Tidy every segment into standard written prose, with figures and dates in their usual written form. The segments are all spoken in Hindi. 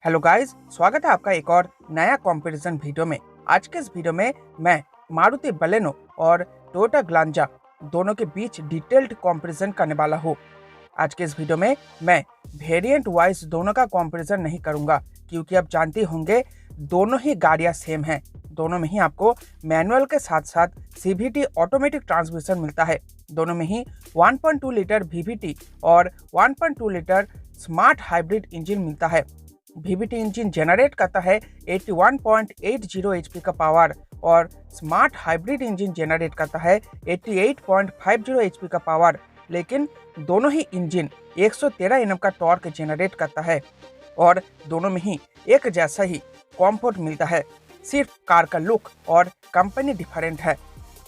हेलो गाइस, स्वागत है आपका एक और नया कंपैरिजन वीडियो में। आज के इस वीडियो में मैं मारुति बलेनो और टोयोटा ग्लांजा दोनों के बीच डिटेल्ड कंपैरिजन करने वाला हूँ। आज के इस वीडियो में मैं वेरिएंट वाइज दोनों का कंपैरिजन नहीं करूंगा, क्योंकि आप जानते होंगे दोनों ही गाड़ियां सेम हैं। दोनों में ही आपको मैनुअल के साथ साथ सीवीटी ऑटोमेटिक ट्रांसमिशन मिलता है। दोनों में ही 1.2 लीटर वीवीटी और 1.2 लीटर स्मार्ट हाइब्रिड इंजन मिलता है। वीवीटी इंजन जनरेट करता है 81.80 एचपी का पावर और स्मार्ट हाइब्रिड इंजन जनरेट करता है 88.50 एचपी का पावर। लेकिन दोनों ही इंजन 113 एनएम का टॉर्क जनरेट करता है और दोनों में ही एक जैसा ही कंफर्ट मिलता है। सिर्फ कार का लुक और कंपनी डिफरेंट है,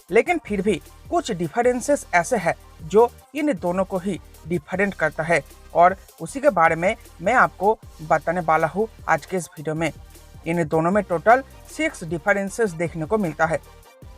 लेकिन फिर भी कुछ डिफरेंसेस ऐसे हैं जो इन दोनों को ही डिफरेंट करता है और उसी के बारे में मैं आपको बताने वाला हूँ आज के इस वीडियो में। इन दोनों में टोटल 6 डिफरेंसेस देखने को मिलता है।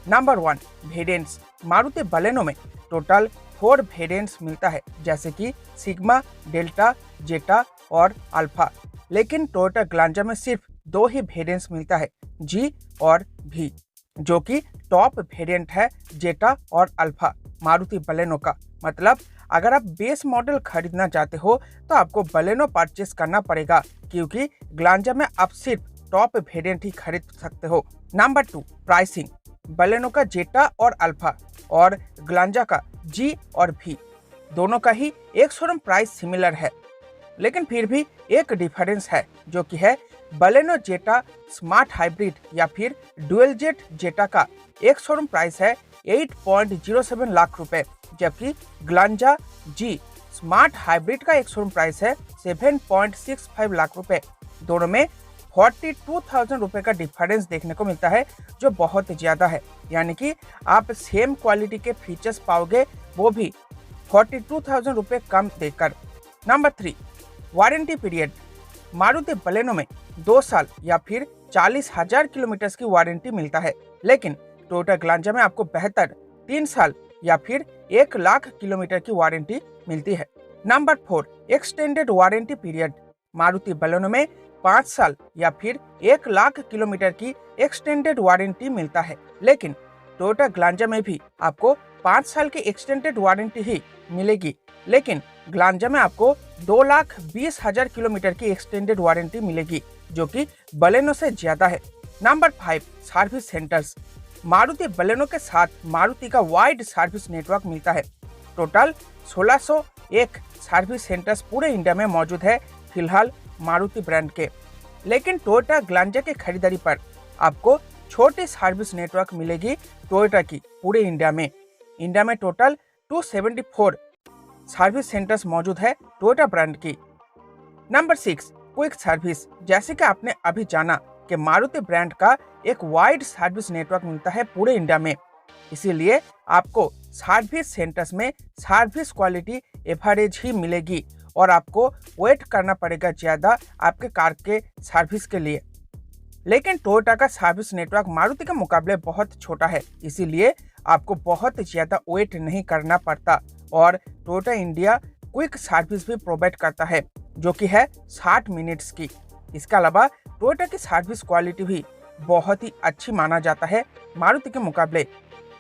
Number 1, variants. मारुति बलेनो में टोटल 4 वेरिएंट्स मिलता है, जैसे कि सिग्मा, डेल्टा, जेटा और अल्फा। लेकिन टोयोटा ग्लांजा में सिर्फ 2 ही वेरिएंट्स मिलता है, जी और भी, जो कि टॉप वेरिएंट है जेटा और अल्फा मारुति बलेनो का। मतलब अगर आप बेस मॉडल खरीदना चाहते हो तो आपको बलेनो परचेस करना पड़ेगा, क्योंकि ग्लांजा में आप सिर्फ टॉप वेरिएंट ही खरीद सकते हो। Number 2, pricing. बलेनो का जेटा और अल्फा और ग्लांजा का जी और भी, दोनों का ही एक शोरूम प्राइस सिमिलर है, लेकिन फिर भी एक डिफरेंस है, जो कि है बलेनो जेटा स्मार्ट हाइब्रिड या फिर डुअल जेट जेटा का एक शोरूम प्राइस है 8.07 लाख रुपए, जबकि ग्लांजा जी स्मार्ट हाइब्रिड का एक शोरूम प्राइस है 7.65 लाख रुपए। दोनों में 42,000 रुपए का डिफरेंस देखने को मिलता है, जो बहुत ज्यादा है। यानी कि आप सेम क्वालिटी के फीचर्स पाओगे, वो भी 42,000 रुपए कम देकर। Number 3, warranty period. Maruti Baleno में 2 साल या फिर 40,000 किलोमीटर की वारंटी मिलता है, लेकिन टोयोटा ग्लांजा में आपको बेहतर 3 साल या फिर 1 लाख किलोमीटर की वारंटी मिलती है। Number 4, extended warranty period. Maruti Baleno में 5 साल या फिर 1 लाख किलोमीटर की एक्सटेंडेड वारंटी मिलता है, लेकिन टोयोटा ग्लांजा में भी आपको 5 साल की एक्सटेंडेड वारंटी ही मिलेगी, लेकिन ग्लांजा में आपको 2,20,000 किलोमीटर की एक्सटेंडेड वारंटी मिलेगी, जो कि बलेनो से ज्यादा है। Number 5, service centres. Maruti Baleno के साथ मारुति का वाइड सर्विस नेटवर्क मिलता है। टोटल 1601 सर्विस सेंटर्स पूरे इंडिया में मौजूद है फिलहाल मारुति ब्रांड के, लेकिन टोयोटा ग्लांजा की खरीदारी पर आपको छोटी सर्विस नेटवर्क मिलेगी टोयोटा की पूरे इंडिया में। इंडिया में टोटल 274 सर्विस सेंटर्स मौजूद है टोयोटा ब्रांड की। Number 6, quick service. जैसे कि आपने अभी जाना कि मारुति ब्रांड का एक वाइड सर्विस नेटवर्क मिलता है पूरे इंडिया में, इसीलिए आपको सर्विस सेंटर्स में सर्विस क्वालिटी एवरेज ही मिलेगी और आपको वेट करना पड़ेगा ज्यादा आपके कार के सर्विस के लिए। लेकिन टोयोटा का सर्विस नेटवर्क मारुति के मुकाबले बहुत छोटा है, इसीलिए आपको बहुत ज्यादा वेट नहीं करना पड़ता और टोयोटा इंडिया क्विक सर्विस भी प्रोवाइड करता है, जो कि है 60 मिनट्स की। इसके अलावा टोयोटा की सर्विस क्वालिटी भी बहुत ही अच्छी माना जाता है मारुति के मुकाबले।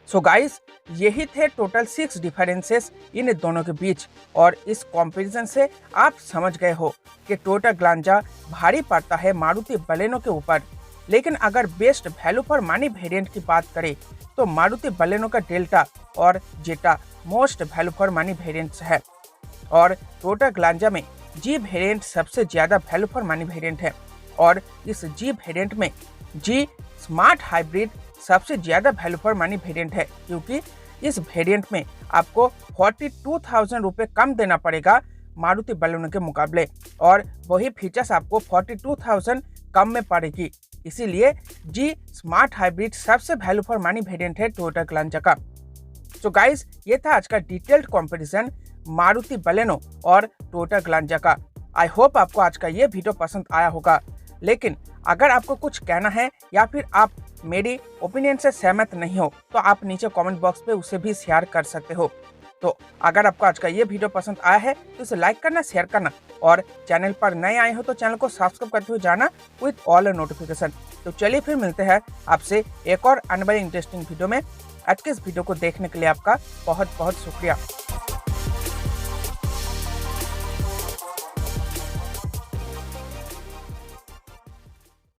सो गाइस, यही थे टोटल 6 डिफरेंसेस इन दोनों के बीच, और इस कंपैरिजन से आप समझ गए हो कि टोयोटा ग्लांजा भारी पड़ता है मारुति बलेनो के ऊपर। लेकिन अगर best value for money variant की बात करें तो मारुति बलेनो का डेल्टा और Zeta most value for money variants है, और टोयोटा ग्लांजा में जी वेरिएंट सबसे ज्यादा वैल्यू फॉर मनी वेरिएंट है, और इस जी वेरिएंट में जी स्मार्ट हाइब्रिड सबसे ज्यादा वैल्यू फॉर मनी वेरिएंट है, क्योंकि इस वेरिएंट में आपको 42,000 रुपए कम देना पड़ेगा मारुति बलेनो के मुकाबले, और वही फीचर्स आपको 42,000 कम में पड़ेगी। इसीलिए जी स्मार्ट हाइब्रिड सबसे वैल्यू फॉर मनी वेरिएंट है टोयोटा ग्लांजा का। तो गाइस, ये था आज का डिटेल्ड कंपैरिजन मारुति बलेनो और टोयोटा ग्लांजा का। आई होप आपको आज का ये वीडियो पसंद आया होगा, लेकिन अगर आपको कुछ कहना है या फिर आप मेरी ओपिनियन से सहमत नहीं हो तो आप नीचे कमेंट बॉक्स पे उसे भी शेयर कर सकते हो। तो अगर आपको आज का ये वीडियो पसंद आया है तो इसे लाइक करना, शेयर करना और चैनल पर नए आए हो तो चैनल को सब्सक्राइब करते हुए जाना विद ऑल नोटिफिकेशन। तो चलिए फिर मिलते हैं आपसे एक और आने वाली इंटरेस्टिंग वीडियो में। आज के इस वीडियो को देखने के लिए आपका बहुत बहुत शुक्रिया।